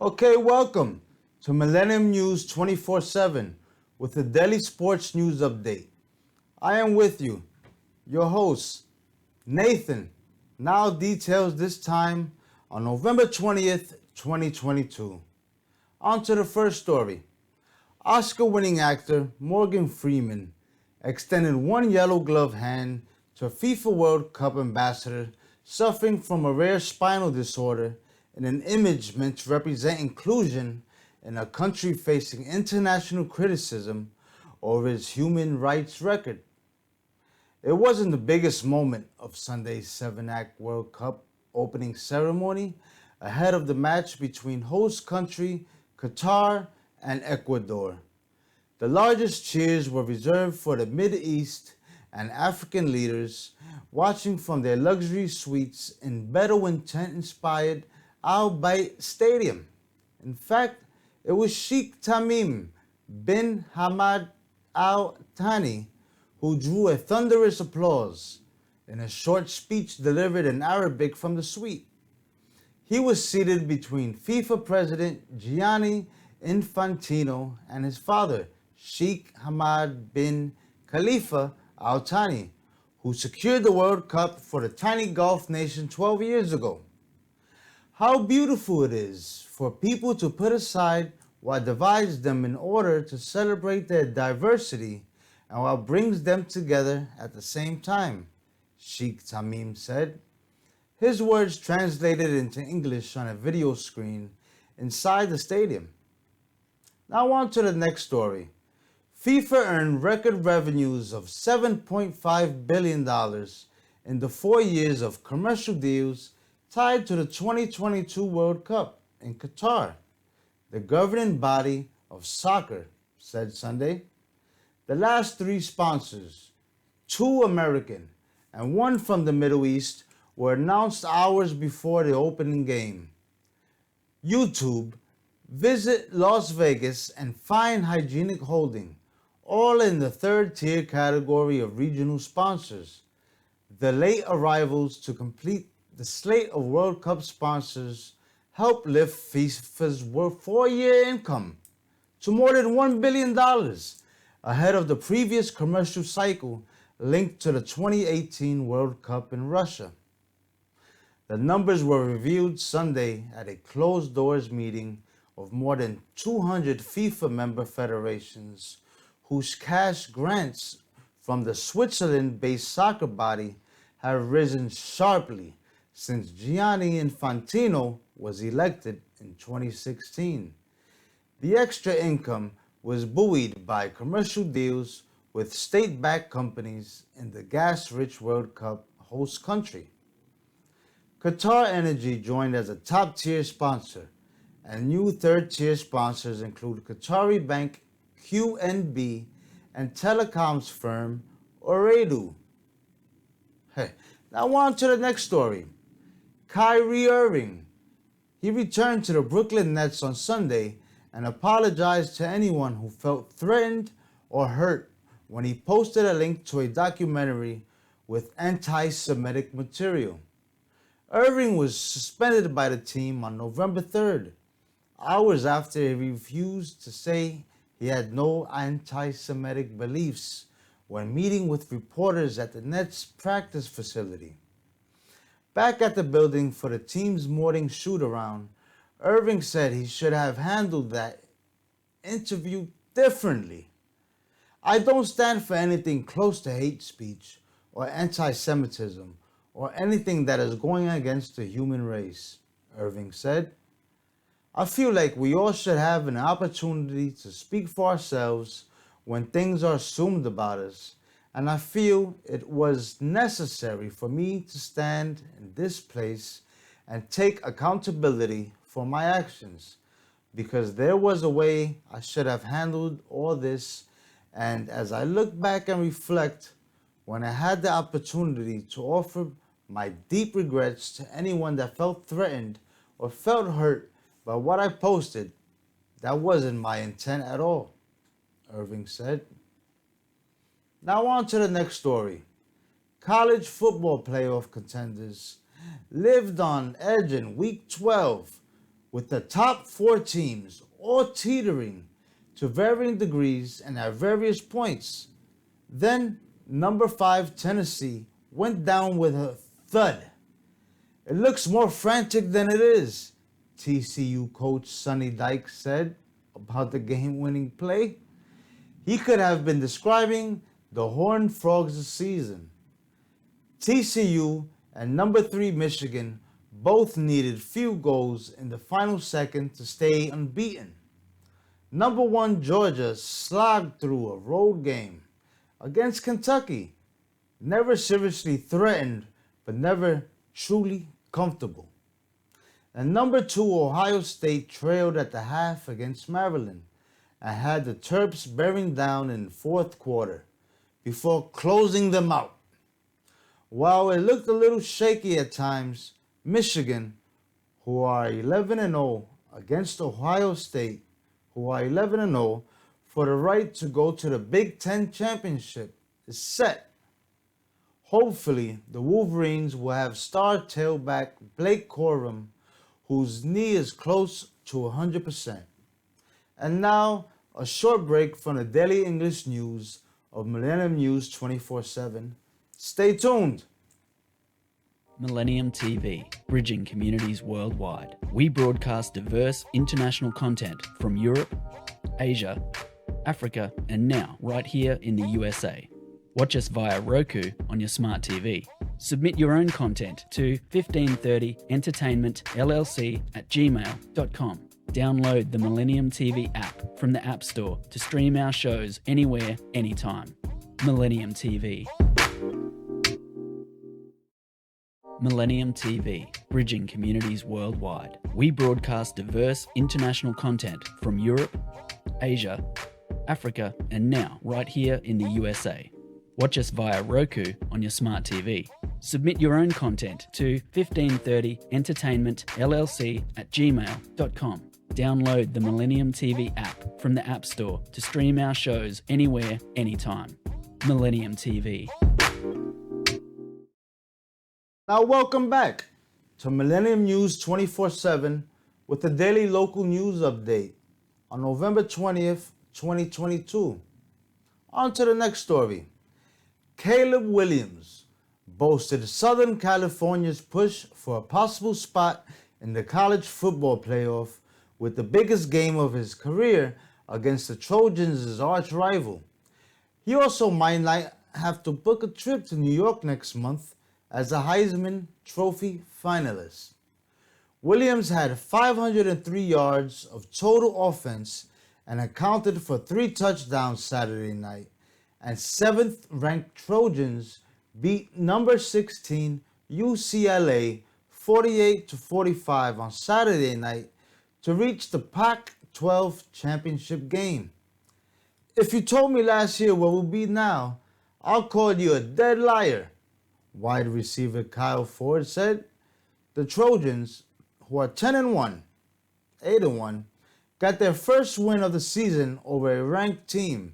Okay, welcome to Millennium News 24/7 with a daily sports news update. I am with you, your host, Nathan. Now details this time on November 20th, 2022. On to the first story. Oscar-winning actor Morgan Freeman extended one yellow glove hand to a FIFA World Cup ambassador suffering from a rare spinal disorder in an image meant to represent inclusion in a country facing international criticism over its human rights record. It wasn't the biggest moment of Sunday's 7-act World Cup opening ceremony ahead of the match between host country Qatar and Ecuador. The largest cheers were reserved for the Middle East and African leaders watching from their luxury suites in Bedouin tent-inspired Al Bayt Stadium. In fact, it was Sheikh Tamim bin Hamad Al Thani who drew a thunderous applause in a short speech delivered in Arabic from the suite. He was seated between FIFA President Gianni Infantino and his father, Sheikh Hamad bin Khalifa Al Thani, who secured the World Cup for the tiny Gulf nation 12 years ago. How beautiful it is for people to put aside what divides them in order to celebrate their diversity and what brings them together at the same time, Sheikh Tamim said. His words translated into English on a video screen inside the stadium. Now on to the next story. FIFA earned record revenues of $7.5 billion in the 4 years of commercial deals tied to the 2022 World Cup in Qatar, the governing body of soccer said Sunday. The last three sponsors, two American and one from the Middle East, were announced hours before the opening game. YouTube, Visit Las Vegas, and Fine Hygienic Holding, all in the third-tier category of regional sponsors. The late arrivals to complete the slate of World Cup sponsors helped lift FIFA's 4-year income to more than $1 billion, ahead of the previous commercial cycle linked to the 2018 World Cup in Russia. The numbers were revealed Sunday at a closed-doors meeting of more than 200 FIFA member federations whose cash grants from the Switzerland-based soccer body have risen sharply since Gianni Infantino was elected in 2016. The extra income was buoyed by commercial deals with state-backed companies in the gas-rich World Cup host country. Qatar Energy joined as a top-tier sponsor, and new third-tier sponsors include Qatari bank QNB and telecoms firm Ooredoo. Now on to the next story. Kyrie Irving. He returned to the Brooklyn Nets on Sunday and apologized to anyone who felt threatened or hurt when he posted a link to a documentary with anti-Semitic material. Irving was suspended by the team on November 3rd, hours after he refused to say he had no anti-Semitic beliefs when meeting with reporters at the Nets practice facility. Back at the building for the team's morning shoot-around, Irving said he should have handled that interview differently. I don't stand for anything close to hate speech or anti-Semitism or anything that is going against the human race, Irving said. I feel like we all should have an opportunity to speak for ourselves when things are assumed about us, and I feel it was necessary for me to stand in this place and take accountability for my actions, because there was a way I should have handled all this, and as I look back and reflect, when I had the opportunity to offer my deep regrets to anyone that felt threatened or felt hurt by what I posted, that wasn't my intent at all, Irving said. Now on to the next story. College football playoff contenders lived on edge in Week 12 with the top four teams all teetering to varying degrees and at various points. Then, number 5 Tennessee went down with a thud. It looks more frantic than it is, TCU coach Sonny Dykes said about the game-winning play. He could have been describing the Horned Frogs' season. TCU and number 3 Michigan both needed field goals in the final second to stay unbeaten. Number 1 Georgia slogged through a road game against Kentucky, never seriously threatened but never truly comfortable. And number 2 Ohio State trailed at the half against Maryland and had the Terps bearing down in the fourth quarter before closing them out. While it looked a little shaky at times, Michigan, who are 11-0 against Ohio State, who are 11-0 for the right to go to the Big Ten Championship, is set. Hopefully, the Wolverines will have star tailback Blake Corum, whose knee is close to 100%. And now, a short break from the Daily English News of Millennium News 24/7. Stay tuned. Millennium TV, bridging communities worldwide. We broadcast diverse international content from Europe, Asia, Africa, and now right here in the USA. Watch us via Roku on your smart TV. Submit your own content to 1530entertainmentllc@gmail.com. Download the Millennium TV app from the App Store to stream our shows anywhere, anytime. Millennium TV. Millennium TV, bridging communities worldwide. We broadcast diverse international content from Europe, Asia, Africa, and now right here in the USA. Watch us via Roku on your smart TV. Submit your own content to 1530entertainmentllc@gmail.com. Download the Millennium TV app from the App Store to stream our shows anywhere, anytime. Millennium TV. Now welcome back to Millennium News 24/7 with the daily local news update on November 20th, 2022. On to the next story. Caleb Williams boasted Southern California's push for a possible spot in the college football playoff with the biggest game of his career against the Trojans' arch rival. He also might not have to book a trip to New York next month as a Heisman Trophy finalist. Williams had 503 yards of total offense and accounted for 3 touchdowns Saturday night, and 7th-ranked Trojans beat number 16 UCLA 48-45 on Saturday night to reach the Pac-12 championship game. If you told me last year where we'll be now, I'll call you a dead liar, wide receiver Kyle Ford said. The Trojans, who are 10-1, 8-1, got their first win of the season over a ranked team.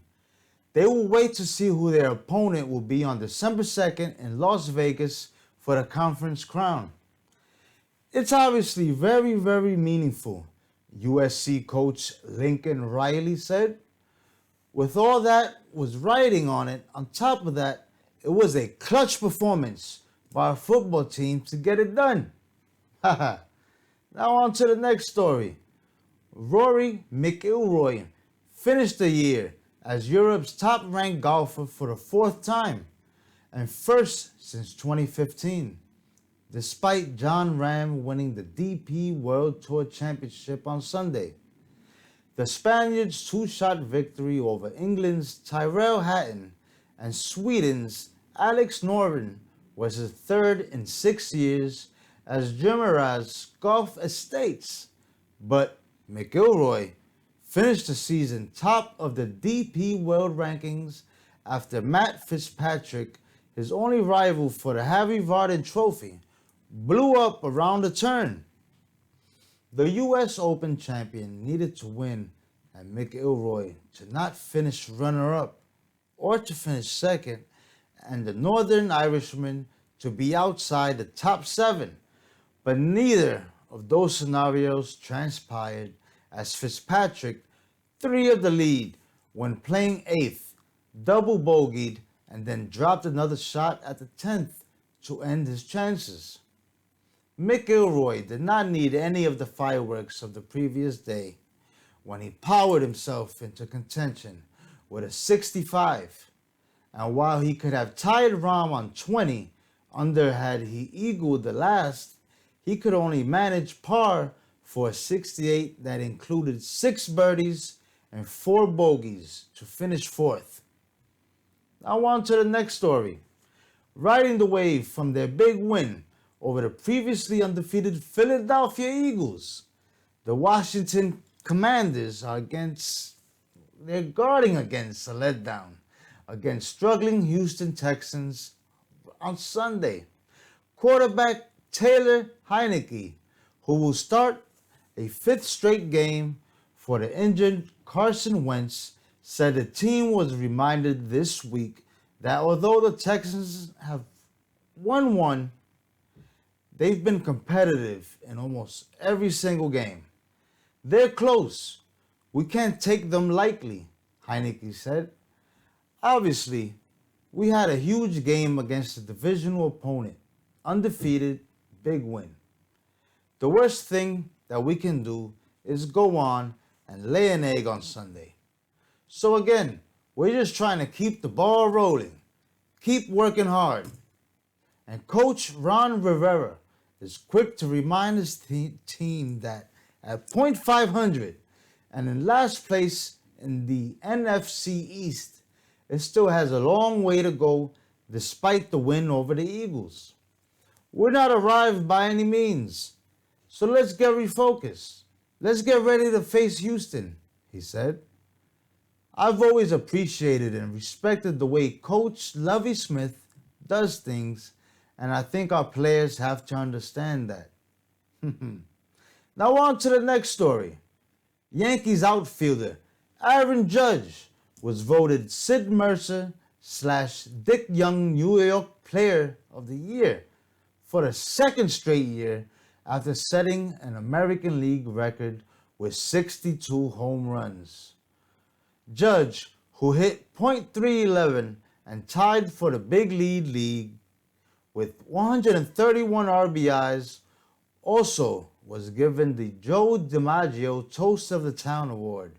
They will wait to see who their opponent will be on December 2nd in Las Vegas for the conference crown. It's obviously very, very meaningful, USC coach Lincoln Riley said. With all that was riding on it, on top of that, it was a clutch performance by a football team to get it done. Now on to the next story. Rory McIlroy finished the year as Europe's top-ranked golfer for the 4th time and first since 2015, despite Jon Rahm winning the DP World Tour Championship on Sunday. The Spaniard's 2-shot victory over England's Tyrrell Hatton and Sweden's Alex Noren was his 3rd in 6 years as Jumeirah's golf estates, but McIlroy finished the season top of the DP World Rankings after Matt Fitzpatrick, his only rival for the Harry Vardon Trophy, blew up around the turn. The US Open champion needed to win and McIlroy to not finish runner-up or to finish second, and the Northern Irishman to be outside the top 7, but neither of those scenarios transpired as Fitzpatrick, 3 of the lead when playing 8th, double bogeyed, and then dropped another shot at the 10th to end his chances. Mick Ilroy did not need any of the fireworks of the previous day when he powered himself into contention with a 65. And while he could have tied Rahm on 20 under had he eagled the last, he could only manage par for a 68 that included 6 birdies and 4 bogeys to finish 4th. Now on to the next story. Riding the wave from their big win over the previously undefeated Philadelphia Eagles, the Washington Commanders they're guarding against a letdown against struggling Houston Texans on Sunday. Quarterback Taylor Heineke, who will start a 5th straight game for the injured Carson Wentz, said the team was reminded this week that although the Texans have won one, they've been competitive in almost every single game. They're close. We can't take them lightly, Heineke said. Obviously, we had a huge game against a divisional opponent, undefeated, big win. The worst thing that we can do is go on and lay an egg on Sunday. So again, we're just trying to keep the ball rolling, keep working hard. And Coach Ron Rivera is quick to remind his team that at .500 and in last place in the NFC East, it still has a long way to go despite the win over the Eagles. We're not arrived by any means, so let's get refocused. Let's get ready to face Houston, he said. I've always appreciated and respected the way Coach Lovie Smith does things, and I think our players have to understand that. Now on to the next story. Yankees outfielder Aaron Judge was voted Sid Mercer / Dick Young New York Player of the Year for the 2nd straight year after setting an American League record with 62 home runs. Judge, who hit .311 and tied for the big league with 131 RBIs, also was given the Joe DiMaggio Toast of the Town Award.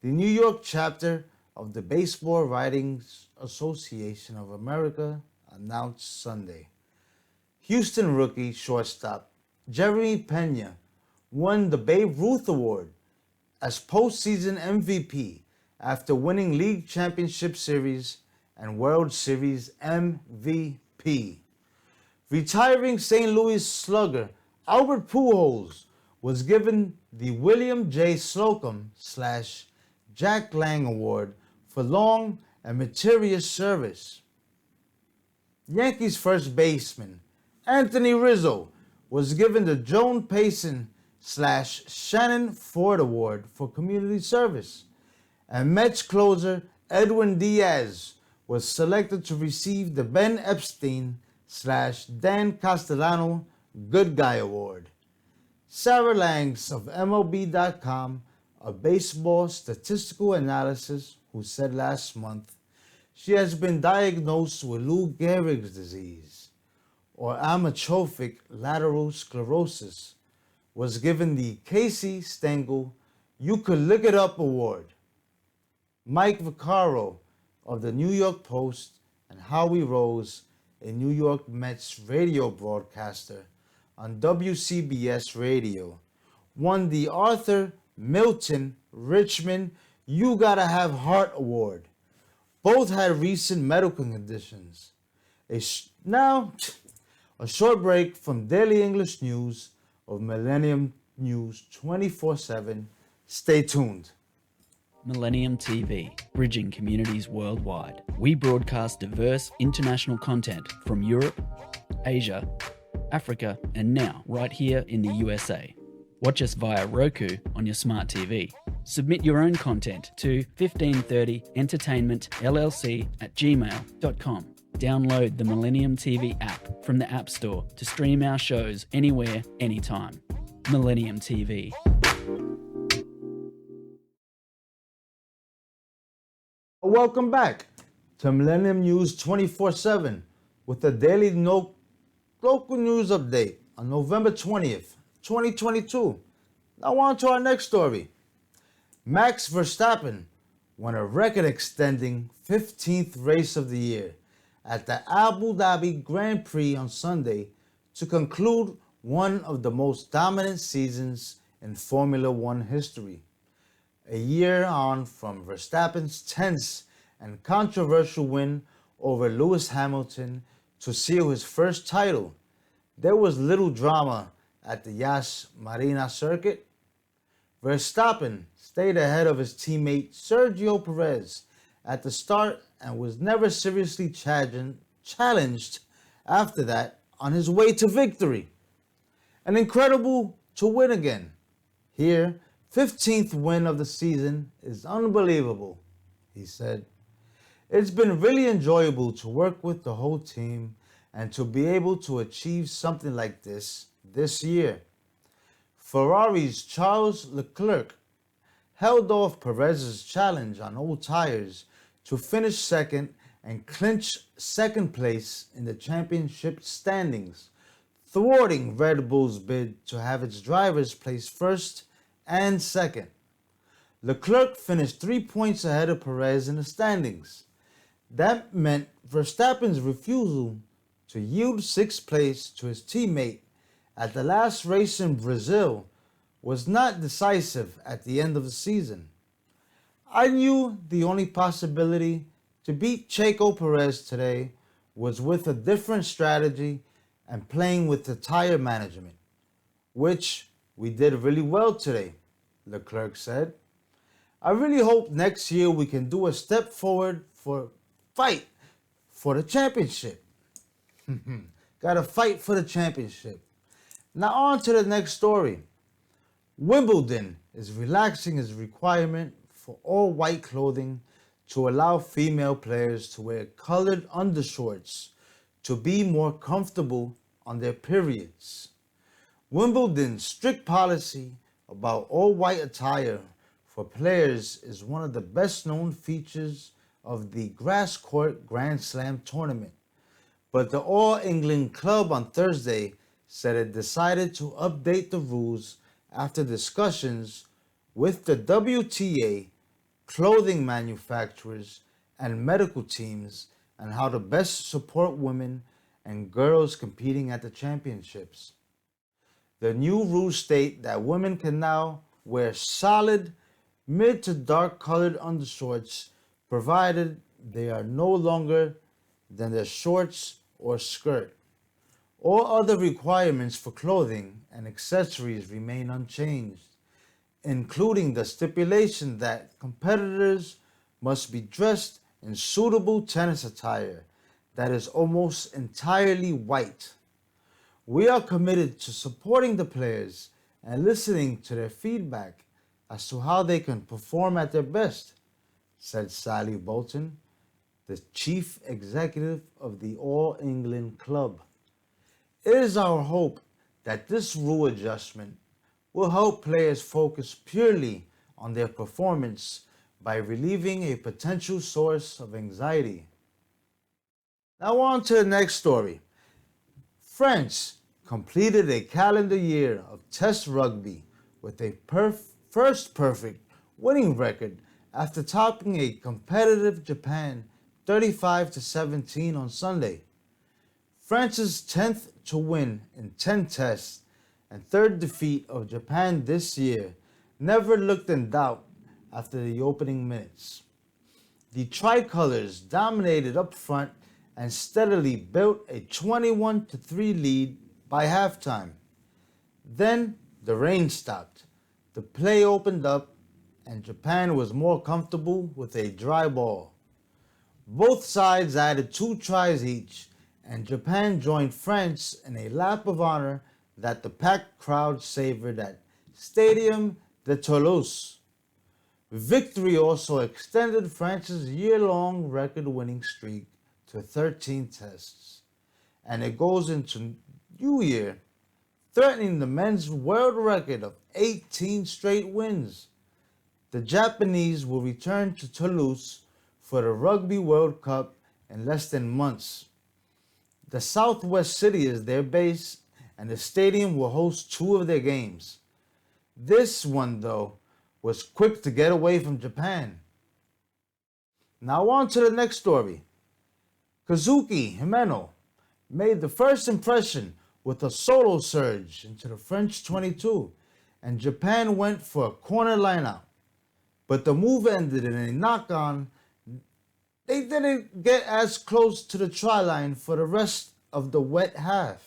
The New York chapter of the Baseball Writers Association of America announced Sunday. Houston rookie shortstop Jeremy Pena won the Babe Ruth Award as postseason MVP after winning League Championship Series and World Series MVP. Retiring St. Louis slugger Albert Pujols was given the William J. Slocum / Jack Lang Award for long and meritorious service. Yankees first baseman Anthony Rizzo was given the Joan Payson / Shannon Ford Award for community service, and Mets closer Edwin Diaz was selected to receive the Ben Epstein / Dan Castellano Good Guy Award. Sarah Langs of MLB.com, a baseball statistical analysis, who said last month she has been diagnosed with Lou Gehrig's disease, or amyotrophic lateral sclerosis, was given the Casey Stengel You Could Look It Up Award. Mike Vaccaro of the New York Post and Howie Rose, a New York Mets radio broadcaster on WCBS Radio, won the Arthur Milton Richmond You Gotta Have Heart Award. Both had recent medical conditions. Now, a short break from Daily English News of Millennium News 24/7. Stay tuned. Millennium TV, bridging communities worldwide. We broadcast diverse international content from Europe, Asia, Africa, and now right here in the USA. Watch us via Roku on your smart TV. Submit your own content to 1530entertainmentllc@gmail.com. Download the Millennium TV app from the App Store to stream our shows anywhere, anytime. Millennium TV. Welcome back to Millennium News 24/7 with the daily local news update on November 20th, 2022. Now on to our next story. Max Verstappen won a record-extending 15th race of the year at the Abu Dhabi Grand Prix on Sunday to conclude one of the most dominant seasons in Formula One history. A year on from Verstappen's tense and controversial win over Lewis Hamilton to seal his first title, there was little drama at the Yas Marina circuit. Verstappen stayed ahead of his teammate Sergio Perez at the start and was never seriously challenged after that on his way to victory. An incredible to win again. Here, 15th win of the season is unbelievable, he said. It's been really enjoyable to work with the whole team and to be able to achieve something like this year. Ferrari's Charles Leclerc held off Perez's challenge on old tires to finish second and clinch second place in the championship standings, thwarting Red Bull's bid to have its drivers place first and second. Leclerc finished 3 points ahead of Perez in the standings. That meant Verstappen's refusal to yield sixth place to his teammate at the last race in Brazil was not decisive at the end of the season. I knew the only possibility to beat Checo Perez today was with a different strategy and playing with the tire management, which we did really well today, Leclerc said. I really hope next year we can do a step forward for fight for the championship. Gotta fight for the championship. Now on to the next story. Wimbledon is relaxing its requirement for all white clothing to allow female players to wear colored undershorts to be more comfortable on their periods. Wimbledon's strict policy about all-white attire for players is one of the best-known features of the grass court Grand Slam tournament. But the All England Club on Thursday said it decided to update the rules after discussions with the WTA, clothing manufacturers, and medical teams on how to best support women and girls competing at the championships. The new rules state that women can now wear solid, mid to dark colored undershorts provided they are no longer than their shorts or skirt. All other requirements for clothing and accessories remain unchanged, including the stipulation that competitors must be dressed in suitable tennis attire that is almost entirely white. We are committed to supporting the players and listening to their feedback as to how they can perform at their best, said Sally Bolton, the chief executive of the All England Club. It is our hope that this rule adjustment will help players focus purely on their performance by relieving a potential source of anxiety. Now on to the next story. France completed a calendar year of Test rugby with a first perfect winning record after topping a competitive Japan 35-17 on Sunday. France's 10th to win in 10 tests and third defeat of Japan this year never looked in doubt after the opening minutes. The tricolors dominated up front and steadily built a 21-3 lead by halftime. Then the rain stopped, the play opened up, and Japan was more comfortable with a dry ball. Both sides added 2 tries each, and Japan joined France in a lap of honor that the packed crowd savored at Stadium de Toulouse. Victory also extended France's year-long record-winning streak to 13 tests, and it goes into New Year threatening the men's world record of 18 straight wins. The Japanese will return to Toulouse for the Rugby World Cup in less than months. The Southwest City is their base, and the stadium will host 2 of their games. This one, though, was quick to get away from Japan. Now on to the next story. Kazuki Himeno made the first impression with a solo surge into the French 22, and Japan went for a corner lineout. But the move ended in a knock-on. They didn't get as close to the try line for the rest of the wet half.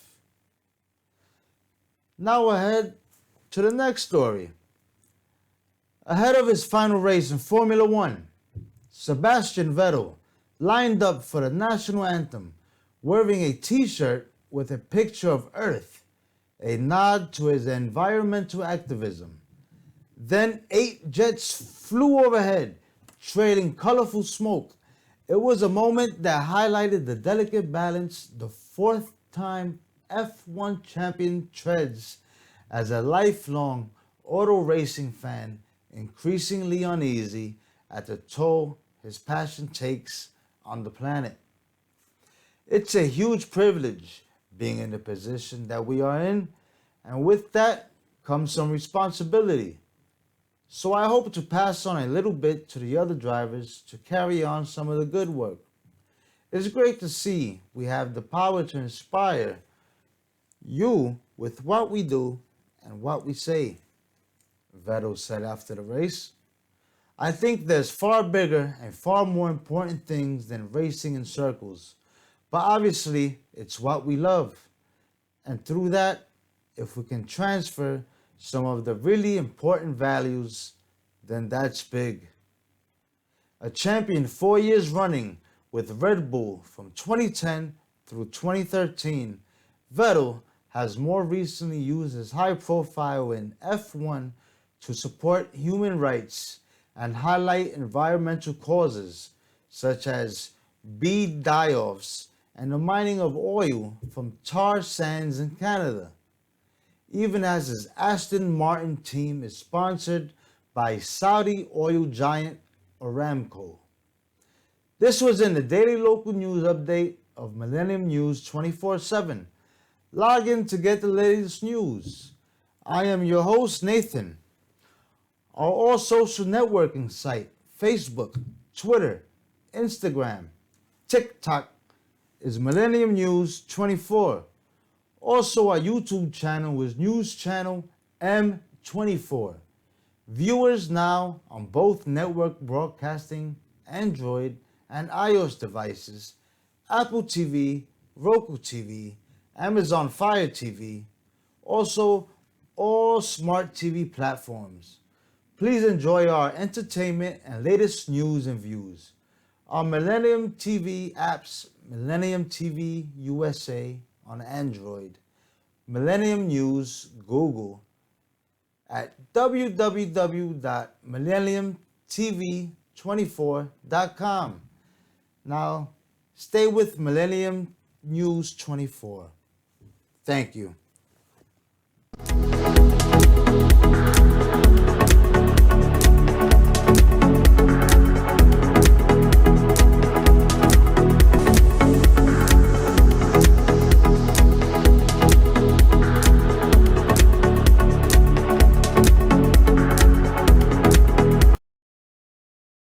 Now ahead to the next story. Ahead of his final race in Formula One, Sebastian Vettel lined up for the national anthem wearing a t-shirt with a picture of Earth, a nod to his environmental activism. Then 8 jets flew overhead, trailing colorful smoke. It was a moment that highlighted the delicate balance the 4th-time F1 champion treads as a lifelong auto racing fan, increasingly uneasy at the toll his passion takes on the planet. It's a huge privilege being in the position that we are in, and with that comes some responsibility. So I hope to pass on a little bit to the other drivers to carry on some of the good work. It's great to see we have the power to inspire you with what we do and what we say, Vettel said after the race. I think there's far bigger and far more important things than racing in circles, but obviously it's what we love. And through that, if we can transfer some of the really important values, then that's big. A champion 4 years running with Red Bull from 2010 through 2013, Vettel has more recently used his high profile in F1 to support human rights and highlight environmental causes such as bee die-offs and the mining of oil from tar sands in Canada, even as his Aston Martin team is sponsored by Saudi oil giant Aramco. This was in the daily local news update of Millennium News 24/7. Log in to get the latest news. I am your host, Nathan. Our all social networking site, Facebook, Twitter, Instagram, TikTok, is Millennium News 24. Also, our YouTube channel is News Channel M24. Viewers now on both network broadcasting, Android and iOS devices, Apple TV, Roku TV, Amazon Fire TV, also all smart TV platforms. Please enjoy our entertainment and latest news and views. Our Millennium TV apps, Millennium TV USA on Android, Millennium News Google, at www.millenniumtv24.com. Now, stay with Millennium News 24. Thank you.